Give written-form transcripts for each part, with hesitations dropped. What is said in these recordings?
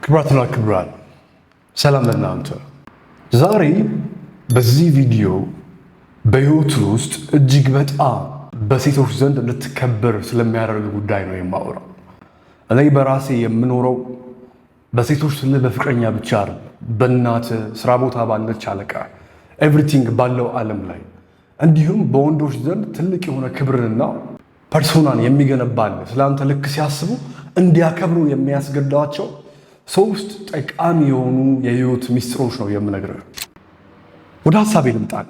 ክብራትና ክብራን ሰላም ለእናንተ። ዛሬ በዚህ ቪዲዮ በህይወት ውስጥ እጅግ በጣም በሴቶች ዘንድ እንድትከበር ስለሚያደርግ ጉዳይ ነው የማወራው። እኔ በራሴ የምኖረው በሴቶች ስለ በፍቅረኛ ብቻ አይደለም፣ በእናት ስራ ቦታ ባለች አለቃ ኤቭሪቲንግ ባለው ዓለም ላይ እንዲሁም በወንዶች ዘንድ ትልቅ የሆነ ክብርንና ፐርሶናን የሚገነባል ስለአንተ ልክ ሲያስቡ እንዲያከብሩ የሚያስገድዳቸው ሶስት ጠቃሚ የሆኑ የህይወት ሚስጥሮች ነው የምነግርህ። ወደ ሐሳቤ ልምጣል።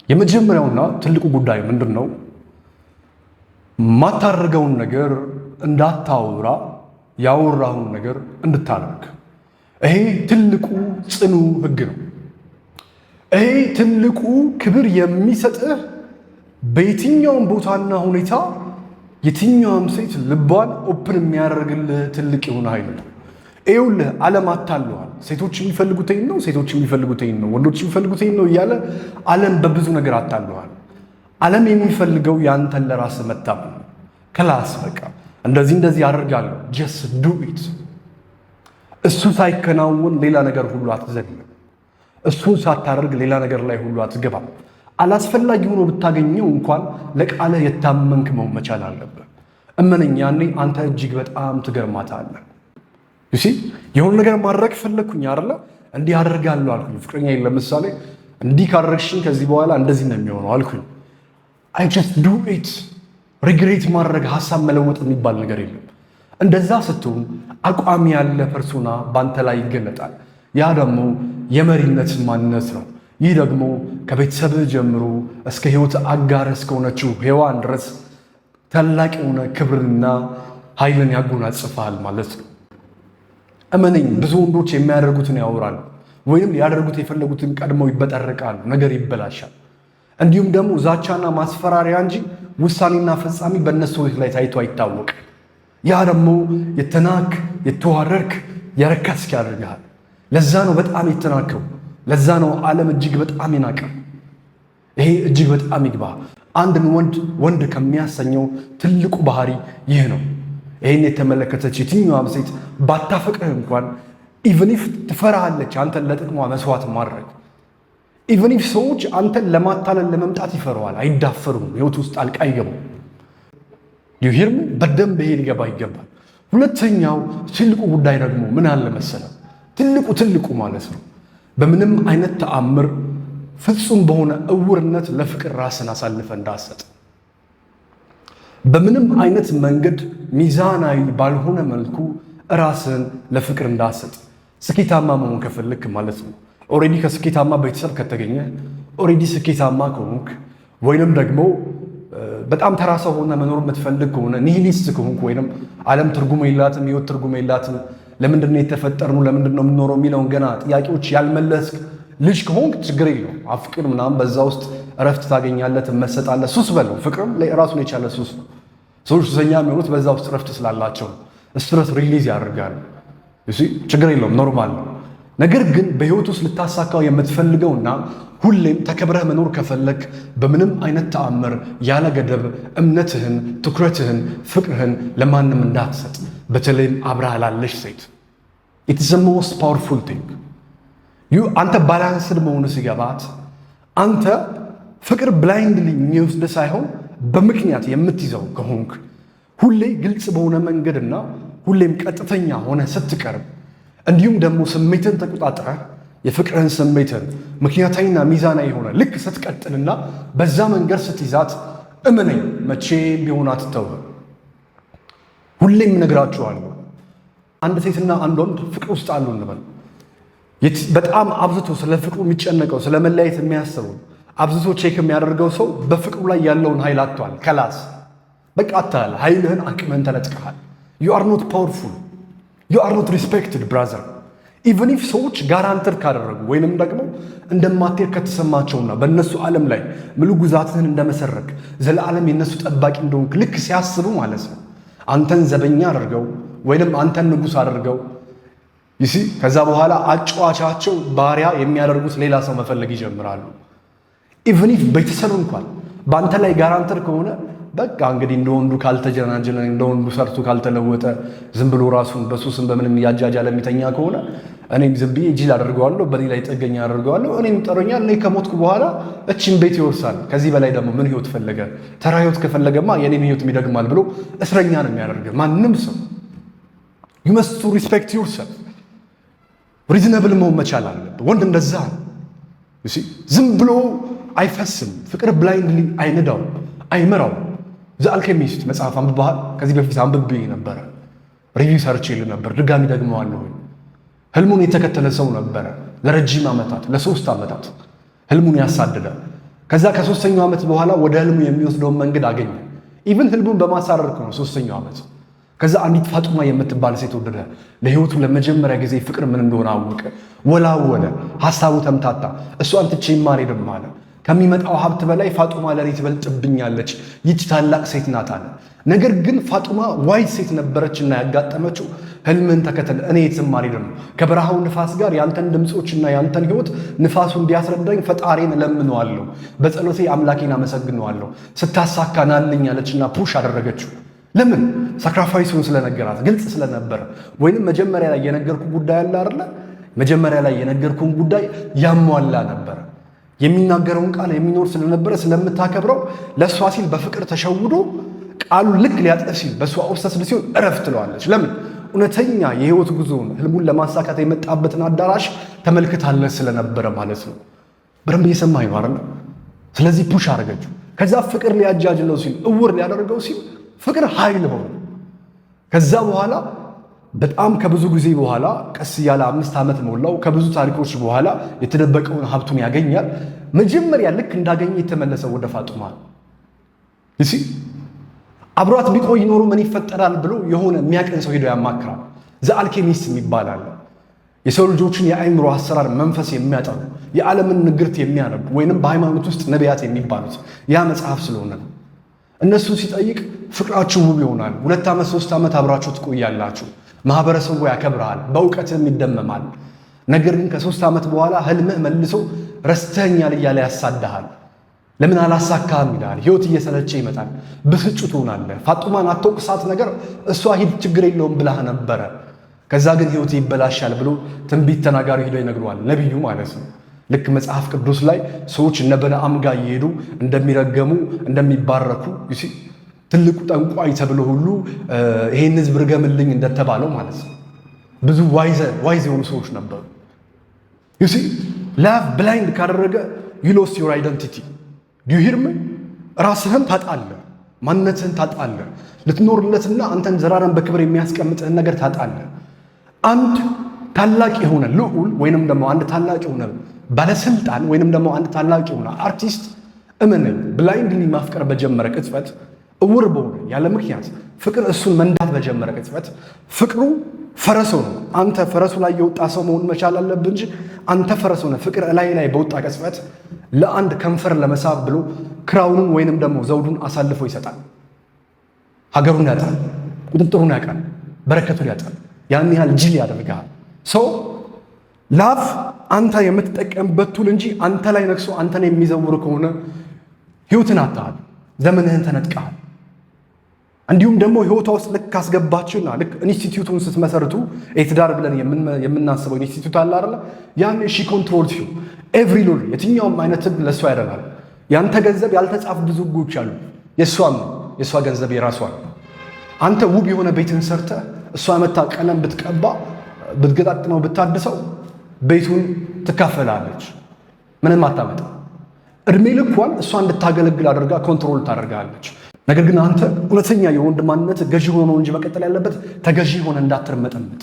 የመጀመሪያውና ትልቁ ጉዳይ ምንድነው? ማታረገውን ነገር እንዳታወራ፣ ያወራውን ነገር እንድታደርግ። ይሄ ትልቁ ጽኑ ህግ ነው። ይሄ ትልቁ ክብር የሚሰጥህ በየትኛውም ቦታና ሁኔታ የትኛውም ሴት ልቧን ኦፕን የሚያደርግልህ ትልቅ የሆነ ኃይል ነው። ይኸውልህ ዓለም አታለዋል። ሴቶች የሚፈልጉት ይሄን ነው፣ ሴቶች የሚፈልጉት ይሄን ነው፣ ወንዶች የሚፈልጉት ይሄን ነው እያለ ዓለም በብዙ ነገር አታለዋል። ዓለም የሚፈልገው ያንተን ለራስ መታመን ነው። ክላስ በቃ እንደዚህ አደርጋለሁ፣ ጀስት ዱ ኢት። እሱ ሳይከናወን ሌላ ነገር ሁሉ አትዘልም። እሱን ሳታደርግ ሌላ ነገር ላይ ሁሉ አትገባም። አላስፈላጊ ሆኖ ብታገኘው እንኳን ለቃልህ የታመንክ መሆን መቻል አለብህ። እመነኝ፣ ያኔ አንተ እጅግ በጣም ትገርማታለህ። ዩሲ የሆነ ነገር ማድረግ ፈለግኩኝ አይደለ? እንዲህ አደርጋለሁ አልኩኝ። ፍቅረኛ ለምሳሌ እንዲህ ካደረግሽኝ ከዚህ በኋላ እንደዚህ ነው የሚሆነው አልኩኝ። አይ ጀስት ዱ ኢት። ሪግሬት ማድረግ ሀሳብ መለወጥ የሚባል ነገር የለም። እንደዛ ስትሆን አቋም ያለ ፐርሶና በአንተ ላይ ይገለጣል። ያ ደግሞ የመሪነት ማንነት ነው። ይህ ደግሞ ከቤተሰብህ ጀምሮ እስከ ህይወት አጋር እስከሆነችው ሔዋን ድረስ ታላቅ የሆነ ክብርና ኃይልን ያጎናጽፋል ማለት ነው። እመነኝ፣ ብዙ ወንዶች የሚያደርጉትን ያወራሉ ወይም ሊያደርጉት የፈለጉትን ቀድመው ይበጠረቃሉ፣ ነገር ይበላሻል። እንዲሁም ደግሞ ዛቻና ማስፈራሪያ እንጂ ውሳኔና ፈጻሚ በእነሱ ላይ ታይቶ አይታወቅ። ያ ደግሞ የተናክ የተዋረድክ የረከስክ ያደርግሃል። ለዛ ነው በጣም የተናከው። ለዛ ነው ዓለም እጅግ በጣም ይናቀው። ይሄ እጅግ በጣም ይግባ። አንድን ወንድ ከሚያሰኘው ትልቁ ባህሪ ይህ ነው። ይህን የተመለከተች የትኛዋም ሴት ባታፈቅርህ እንኳን ኢቨን ኢፍ ትፈራሃለች አንተን ለጥቅሟ መስዋዕት ማድረግ። ኢቨን ኢፍ ሰዎች አንተን ለማታለል ለመምጣት ይፈረዋል፣ አይዳፈሩም፣ ህይወት ውስጥ ጣልቃ አይገቡም። ይሄም በደንብ ይሄ ሊገባ ይገባል። ሁለተኛው ትልቁ ጉዳይ ደግሞ ምን አለ መሰለ? ትልቁ ማለት ነው በምንም አይነት ተአምር ፍጹም በሆነ እውርነት ለፍቅር ራስን አሳልፈ እንዳሰጥ። በምንም አይነት መንገድ ሚዛናዊ ባልሆነ መልኩ ራስን ለፍቅር እንዳሰጥ። ስኬታማ መሆን ከፈለክ ማለት ነው ኦሬዲ ከስኬታማ ቤተሰብ ከተገኘ ኦሬዲ ስኬታማ ከሆንክ ወይንም ደግሞ በጣም ተራ ሰው ሆነ መኖር የምትፈልግ ከሆነ ኒሂሊስት ከሆንክ ወይንም ዓለም ትርጉም የላትም፣ ህይወት ትርጉም የላትም፣ ለምንድነው የተፈጠርነው፣ ለምንድነው የምንኖረው የሚለውን ገና ጥያቄዎች ያልመለስክ ልጅ ከሆንክ ችግር የለውም። አፍቅር ምናምን፣ በዛ ውስጥ እረፍት ታገኛለህ፣ ትመሰጣለህ። ሱስ በለው፣ ፍቅርም ራሱን የቻለ ሱስ ነው። ሰዎች ሱሰኛ የሚሆኑት በዛ ውስጥ እረፍት ስላላቸው ስትረስ ሪሊዝ ያደርጋሉ። ችግር የለውም፣ ኖርማል ነው። ነገር ግን በህይወት ውስጥ ልታሳካው የምትፈልገውና ሁሌም ተከብረህ መኖር ከፈለክ በምንም አይነት ተአምር ያለ ገደብ እምነትህን፣ ትኩረትህን፣ ፍቅርህን ለማንም እንዳትሰጥ፣ በተለይም አብረህ ላለሽ ሴት። ኢትስ ዘ ሞስት ፓወርፉል ቲንግ። አንተ ባላንስድ መሆኑ ሲገባት፣ አንተ ፍቅር ብላይንድሊ የሚወስድ ሳይሆን በምክንያት የምትይዘው ከሆንክ፣ ሁሌ ግልጽ በሆነ መንገድና ሁሌም ቀጥተኛ ሆነ ስትቀርብ፣ እንዲሁም ደግሞ ስሜትን ተቆጣጥረህ የፍቅርህን ስሜትን ምክንያታዊና ሚዛናዊ የሆነ ልክ ስትቀጥልና በዛ መንገድ ስትይዛት፣ እመነኝ መቼም ቢሆን አትተውህም። ሁሌም እነግራችኋለሁ፣ አንድ ሴትና አንድ ወንድ ፍቅር ውስጥ አሉ እንበል። በጣም አብዝቶ ስለ ፍቅሩ የሚጨነቀው ስለ መለያየት የሚያስበው አብዝቶ ቼክ የሚያደርገው ሰው በፍቅሩ ላይ ያለውን ኃይል አጥቷል። ከላስ በቃ አጥተሃል። ኃይልህን አቅምህን ተነጥቀሃል። ዩ አር ኖት ፓወርፉል፣ ዩ አር ኖት ሪስፔክትድ ብራዘር። ኢቨን ኢፍ ሰዎች ጋራንተር ካደረጉ ወይንም ደግሞ እንደማትሄድ ከተሰማቸውና በእነሱ ዓለም ላይ ሙሉ ግዛትህን እንደመሰረክ ዘለዓለም የእነሱ ጠባቂ እንደሆንክ ልክ ሲያስቡ ማለት ነው አንተን ዘበኛ አድርገው ወይንም አንተን ንጉሥ አድርገው ይሲ ከዛ በኋላ አጫዋቻቸው ባሪያ የሚያደርጉት ሌላ ሰው መፈለግ ይጀምራሉ። ኢቨን ኢፍ ቤተሰብ እንኳን በአንተ ላይ ጋራንተር ከሆነ በቃ እንግዲህ እንደወንዱ ካልተጀናጀነ እንደወንዱ ሰርቶ ካልተለወጠ ዝም ብሎ ራሱን በሱስም በምንም ያጃጃለ የሚተኛ ከሆነ እኔም ዝም ብዬ ጅል አደርገዋለሁ፣ በኔ ላይ ጥገኛ አደርገዋለሁ፣ እኔም ጠሮኛል፣ እኔ ከሞትኩ በኋላ እቺን ቤት ይወርሳል። ከዚህ በላይ ደግሞ ምን ህይወት ፈለገ? ተራ ህይወት ከፈለገማ የኔን ህይወት ይደግማል ብሎ እስረኛ ነው የሚያደርገ ማንም ሰው። you must respect yourself ሪዝነብል መሆን መቻል አለበት። ወንድ እንደዛ ነው። ዝም ብሎ አይፈስም። ፍቅር ብላይንድሊ አይነዳው አይመራው። ዘ አልኬሚስት መጽሐፍ አንብበሃል? ከዚህ በፊት አንብቤ ነበረ፣ ሪቪው ሰርቼልህ ነበር፣ ድጋሚ ደግመዋለሁ። ህልሙን የተከተለ ሰው ነበረ ለረጅም ዓመታት፣ ለ3 ዓመታት ህልሙን ያሳደደ። ከዛ ከ3ኛው ዓመት በኋላ ወደ ህልሙ የሚወስደውን መንገድ አገኘ። ኢቭን ህልሙን በማሳረር ነው 3ኛው ዓመት። ከዛ አንዲት ፋጡማ የምትባል ሴት ወደደ። ለህይወቱ ለመጀመሪያ ጊዜ ፍቅር ምን እንደሆነ አወቀ። ወላወለ፣ ሐሳቡ ተምታታ። እሷን ትቼ አልሄድም አለ። ከሚመጣው ሀብት በላይ ፋጡማ ለኔ ትበልጥብኛለች፣ ይህች ታላቅ ሴት ናት አለ። ነገር ግን ፋጡማ ዋይዝ ሴት ነበረችና ያጋጠመችው ህልምን ተከተል፣ እኔ የትም አልሄድም፣ ከበረሃው ንፋስ ጋር ያንተን ድምፆችና ያንተን ህይወት ንፋሱ እንዲያስረዳኝ ፈጣሪን እለምነዋለሁ፣ በጸሎቴ አምላኬን አመሰግነዋለሁ፣ ስታሳካ ናልኝ አለችና ፑሽ አደረገችው። ለምን? ሳክሪፋይሱን ስለነገራት፣ ግልጽ ስለነበረ። ወይንም መጀመሪያ ላይ የነገርኩ ጉዳይ አለ አይደለ? መጀመሪያ ላይ የነገርኩን ጉዳይ ያሟላ ነበረ። የሚናገረውን ቃል የሚኖር ስለነበረ ስለምታከብረው ለእሷ ሲል በፍቅር ተሸውዶ ቃሉን ልክ ሊያጠፍ ሲል በእሷ ኦብሰስድ ሲሆን እረፍ ትለዋለች። ለምን? እውነተኛ የህይወት ጉዞውን ህልሙን ለማሳካት የመጣበትን አዳራሽ ተመልክታለ ስለነበረ ማለት ነው። በደንብ እየሰማኝ ነው አይደል? ስለዚህ ፑሽ አደረገችው። ከዛ ፍቅር ሊያጃጅለው ሲል፣ እውር ሊያደርገው ሲል ፍቅር ኃይል ሆነ። ከዛ በኋላ በጣም ከብዙ ጊዜ በኋላ ቀስ ያለ 5 ዓመት ሞላው። ከብዙ ታሪኮች በኋላ የተደበቀውን ሀብቱን ያገኛል። መጀመሪያ ልክ እንዳገኘ የተመለሰው ወደ ፋጡማ እሺ፣ አብሯት ቢቆይ ኖሮ ምን ይፈጠራል ብሎ የሆነ የሚያቀን ሰው ሄዶ ያማክራል። ዘ አልኬሚስት የሚባል አለ። የሰው ልጆችን የአእምሮ አሰራር መንፈስ የሚያጠኑ የዓለምን ንግርት የሚያነቡ ወይንም በሃይማኖት ውስጥ ነቢያት የሚባሉት ያ መጽሐፍ ስለሆነ ነው። እነሱ ሲጠይቅ ፍቅራችሁ ውብ ይሆናል፣ 2 ዓመት 3 ዓመት አብራችሁ ትቆያላችሁ፣ ማህበረሰቡ ያከብርሃል፣ በእውቀትም ይደመማል። ነገር ግን ከ3 ዓመት በኋላ ህልምህ መልሶ ረስተኛል እያለ ያሳድሃል። ለምን አላሳካም ይላል። ህይወት እየሰለቸ ይመጣል፣ ብስጩ ትሆናለህ። ፋጡማን አትወቅሳት ነገር እሷ ሂድ ችግር የለውም ብላህ ነበረ። ከዛ ግን ህይወት ይበላሻል ብሎ ትንቢት ተናጋሪ ሄዶ ይነግረዋል፣ ነቢዩ ማለት ነው። ልክ መጽሐፍ ቅዱስ ላይ ሰዎች እነ በለዓም ጋር እየሄዱ እንደሚረገሙ እንደሚባረኩ ትልቁ ጠንቋይ ተብሎ ሁሉ ይሄን ህዝብ ርገምልኝ እንደተባለው ማለት ነው። ብዙ ዋይዝ የሆኑ ሰዎች ነበሩ። ላቭ ብላይንድ ካደረገ you lost your identity do you hear me? ራስህን ታጣለህ፣ ማንነትህን ታጣለህ። ልትኖርለትና አንተን ዘራረን በክብር የሚያስቀምጥህን ነገር ታጣለህ። አንድ ታላቅ የሆነ ልዑል ወይንም ደግሞ አንድ ታላቅ የሆነ ባለስልጣን ወይንም ደግሞ አንድ ታላቅ የሆነ አርቲስት እመነኝ ብላይንድሊ ማፍቀር በጀመረ ቅጽበት፣ እውር በሆነ ያለ ምክንያት ፍቅር እሱን መንዳት በጀመረ ቅጽበት ፍቅሩ ፈረስ ነው። አንተ ፈረሱ ላይ የወጣ ሰው መሆን መቻል አለብህ እንጂ አንተ ፈረስ ሆነ ፍቅር ላይ በወጣ ቅጽበት ለአንድ ከንፈር ለመሳብ ብሎ ክራውኑን ወይንም ደግሞ ዘውዱን አሳልፎ ይሰጣል። ሀገሩን ያጣል፣ ቁጥጥሩን ያጣል፣ በረከቱን ያጣል። ያን ያህል ጅል ያደርጋል። ሰው ላቭ አንተ የምትጠቀምበት ቱል እንጂ አንተ ላይ ነክሶ አንተን የሚዘውር ከሆነ ህይወትን አጣሃል፣ ዘመንህን ተነጥቀሃል። እንዲሁም ደግሞ ህይወቷ ውስጥ ልክ ካስገባችሁና ልክ ኢንስቲትዩቱን ስትመሰርቱ ትዳር ብለን የምናስበው ኢንስቲትዩት አለ አይደል? ያን ሺ ኮንትሮል ሲዩ ኤቭሪ ሎድ የትኛውም አይነት ህግ ለእሷ ያደርጋል። ያንተ ገንዘብ ያልተጻፉ ብዙ ህጎች አሉ። የእሷም የእሷ ገንዘብ የራሷ ነው። አንተ ውብ የሆነ ቤትን ሰርተ እሷ መታ ቀለም ብትቀባ ብትገጣጥመው ብታድሰው ቤቱን ትካፈላለች፣ ምንም አታመጣ። እድሜ ልኳን እሷ እንድታገለግል አድርጋ ኮንትሮል ታደርጋለች። ነገር ግን አንተ እውነተኛ የወንድ ማንነት ገዢ ሆኖ ነው እንጂ መቀጠል ያለበት ተገዢ ሆነ እንዳትርመጠመጥ።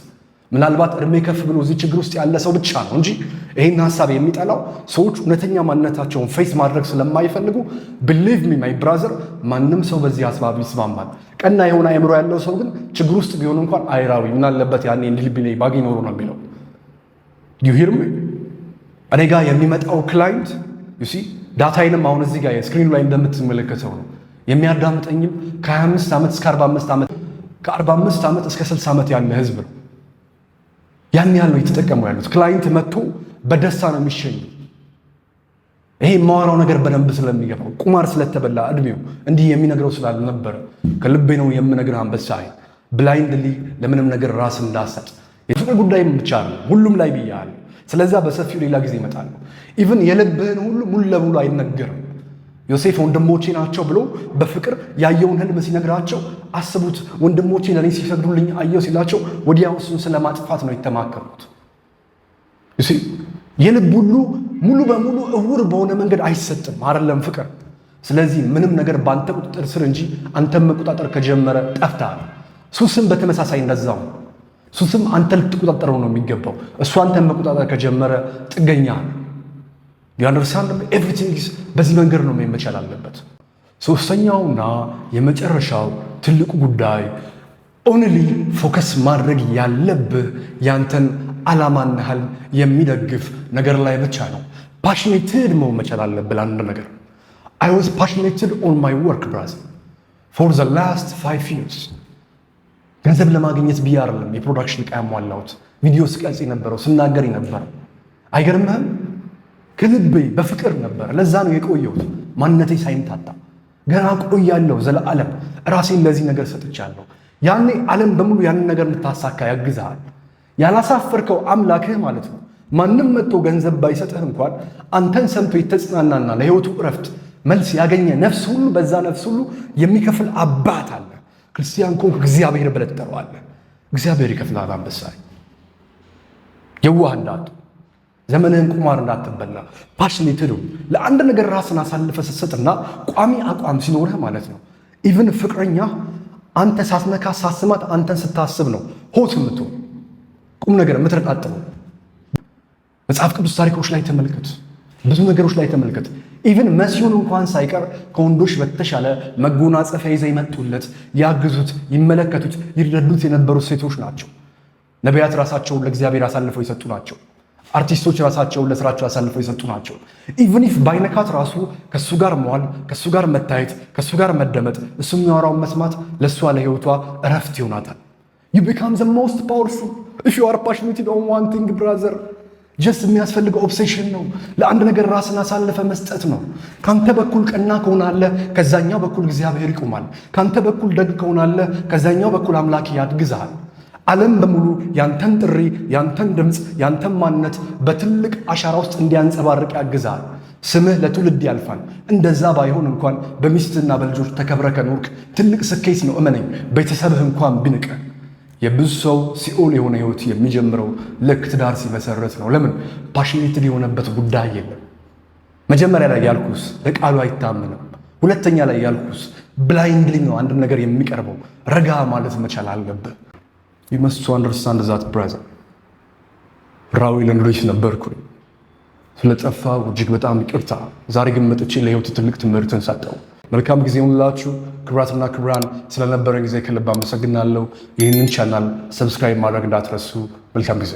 ምናልባት እድሜ ከፍ ብሎ እዚህ ችግር ውስጥ ያለ ሰው ብቻ ነው እንጂ ይህን ሀሳብ የሚጠላው ሰዎች እውነተኛ ማንነታቸውን ፌስ ማድረግ ስለማይፈልጉ። ብሊቭ ሚ ማይ ብራዘር፣ ማንም ሰው በዚህ ሀሳብ ይስማማል። ቀና የሆነ አእምሮ ያለው ሰው ግን ችግር ውስጥ ቢሆን እንኳን አይራዊ ምን አለበት ያኔ እንዲልብ ላይ ባግ ይኖሩ ነው የሚለው። ዩ ሂር ሚ? እኔ ጋር የሚመጣው ክላይንት ዩ ሲ ዳታይንም አሁን እዚህ ጋር ስክሪኑ ላይ እንደምትመለከተው ነው። የሚያዳምጠኝም ከ25 ዓመት እስከ 45 ዓመት ከ45 ዓመት እስከ 60 ዓመት ያለ ህዝብ ነው። ያን ያህል ነው የተጠቀሙ ያሉት። ክላይንት መጥቶ በደስታ ነው የሚሸኘው። ይሄ የማወራው ነገር በደንብ ስለሚገባው ቁማር ስለተበላ እድሜው እንዲህ የሚነግረው ስላልነበረ ከልቤ ነው የምነግርህ አንበሳዬ። ብላይንድሊ ለምንም ነገር ራስ እንዳሰጥ የፍቅር ጉዳይም ብቻ ነው ሁሉም ላይ ብያለሁ። ስለዛ በሰፊው ሌላ ጊዜ እመጣለሁ። ኢቭን የልብህን ሁሉ ሙሉ ለሙሉ አይነገርም። ዮሴፍ ወንድሞቼ ናቸው ብሎ በፍቅር ያየውን ህልም ሲነግራቸው አስቡት። ወንድሞቼ ለእኔ ሲሰግዱልኝ አየው ሲላቸው ወዲያው እሱን ስለማጥፋት ነው የተማከሩት። የልብ ሁሉ ሙሉ በሙሉ እውር በሆነ መንገድ አይሰጥም አይደለም ፍቅር። ስለዚህ ምንም ነገር በአንተ ቁጥጥር ስር እንጂ አንተን መቆጣጠር ከጀመረ ጠፍተሃል። ሱስም በተመሳሳይ እንደዛው። ሱስም አንተ ልትቆጣጠረው ነው የሚገባው። እሱ አንተን መቆጣጠር ከጀመረ ጥገኛ ነው። ዩአንደርስታንድ ኤቭሪቲንግ በዚህ መንገድ ነው መቻል አለበት። ሶስተኛውና የመጨረሻው ትልቁ ጉዳይ ኦንሊ ፎከስ ማድረግ ያለብህ ያንተን ዓላማና ህልም የሚደግፍ ነገር ላይ ብቻ ነው። ፓሽኔትድ መሆን መቻል አለብህ አንድ ነገር። I was passionate on my work brother for the last 5 years። ገንዘብ ለማግኘት ብዬ አይደለም የፕሮዳክሽን ዕቃ ያሟላሁት። ቪዲዮ ስቀርጽ የነበረው ስናገር የነበረው አይገርምህም? ከልቤ በፍቅር ነበር። ለዛ ነው የቆየሁት ማንነቴ ሳይንታታ። ገና ቆያለሁ ዘለዓለም ራሴን ለዚህ ነገር ሰጥቻለሁ። ያኔ ዓለም በሙሉ ያንን ነገር እንድታሳካ ያግዝሃል። ያላሳፈርከው አምላክህ ማለት ነው። ማንም መጥቶ ገንዘብ ባይሰጥህ እንኳን አንተን ሰምቶ የተጽናናና ለህይወቱ እረፍት መልስ ያገኘ ነፍስ ሁሉ በዛ ነፍስ ሁሉ የሚከፍል አባት አለ። ክርስቲያን ኮንክ እግዚአብሔር ብለህ ትጠራዋለህ። እግዚአብሔር ይከፍላል። አንበሳዬ የዋህ እንዳትሆን፣ ዘመንህን ቁማር እንዳትበላ፣ ፓሽኔትድ ለአንድ ነገር ራስን አሳልፈ ስትሰጥና ቋሚ አቋም ሲኖርህ ማለት ነው። ኢቭን ፍቅረኛ አንተ ሳትነካ ሳትስማት አንተን ስታስብ ነው ሆት የምትሆን ቁም ነገር የምትረጣጥነው። መጽሐፍ ቅዱስ ታሪኮች ላይ ተመልከት፣ ብዙ ነገሮች ላይ ተመልከት። ኢቭን መሲሁን እንኳን ሳይቀር ከወንዶች በተሻለ መጎናጸፊያ ይዘው ይመጡለት፣ ያግዙት፣ ይመለከቱት፣ ይረዱት የነበሩት ሴቶች ናቸው። ነቢያት ራሳቸውን ለእግዚአብሔር አሳልፈው የሰጡ ናቸው። አርቲስቶች ራሳቸውን ለስራቸው አሳልፈው የሰጡ ናቸው። ኢቭን ኢፍ ባይነካት ራሱ ከሱ ጋር መዋል፣ ከሱ ጋር መታየት፣ ከሱ ጋር መደመጥ፣ እሱ የሚያወራውን መስማት ለእሷ ለህይወቷ እረፍት ይሆናታል። You become the most powerful if you are passionate on one thing brother። ጀስት የሚያስፈልገው ኦብሴሽን ነው። ለአንድ ነገር ራስን አሳልፈ መስጠት ነው። ካንተ በኩል ቀና ከሆናለ ከዛኛው በኩል እግዚአብሔር ይቆማል። ካንተ በኩል ደግ ከሆናለ ከዛኛው በኩል አምላክ ያግዝሃል። ዓለም በሙሉ ያንተን ጥሪ፣ ያንተን ድምፅ፣ ያንተን ማንነት በትልቅ አሻራ ውስጥ እንዲያንጸባርቅ ያግዝሃል። ስምህ ለትውልድ ያልፋል። እንደዛ ባይሆን እንኳን በሚስትና በልጆች ተከብረ ከኖርክ ትልቅ ስኬት ነው። እመነኝ፣ ቤተሰብህ እንኳን ቢንቀ የብዙ ሰው ሲኦል የሆነ ህይወት የሚጀምረው ልክ ትዳር ሲመሰረት ነው። ለምን? ፓሽኔትድ የሆነበት ጉዳይ የለም። መጀመሪያ ላይ ያልኩስ ለቃሉ አይታመንም። ሁለተኛ ላይ ያልኩስ ብላይንድሊ ነው አንድ ነገር የሚቀርበው። ረጋ ማለት መቻል አለብህ። you must understand that brother። ራዊል እንድሪስ ነበርኩኝ። ስለጠፋው እጅግ በጣም ይቅርታ። ዛሬ ግን መጥቼ ለህይወት ትልቅ ትምህርትን ሰጠው። መልካም ጊዜ ሁላችሁ። ክብራትና ክብራን ስለነበረን ጊዜ ከልብ አመሰግናለሁ። ይህንን ቻናል ሰብስክራይብ ማድረግ እንዳትረሱ። መልካም ጊዜ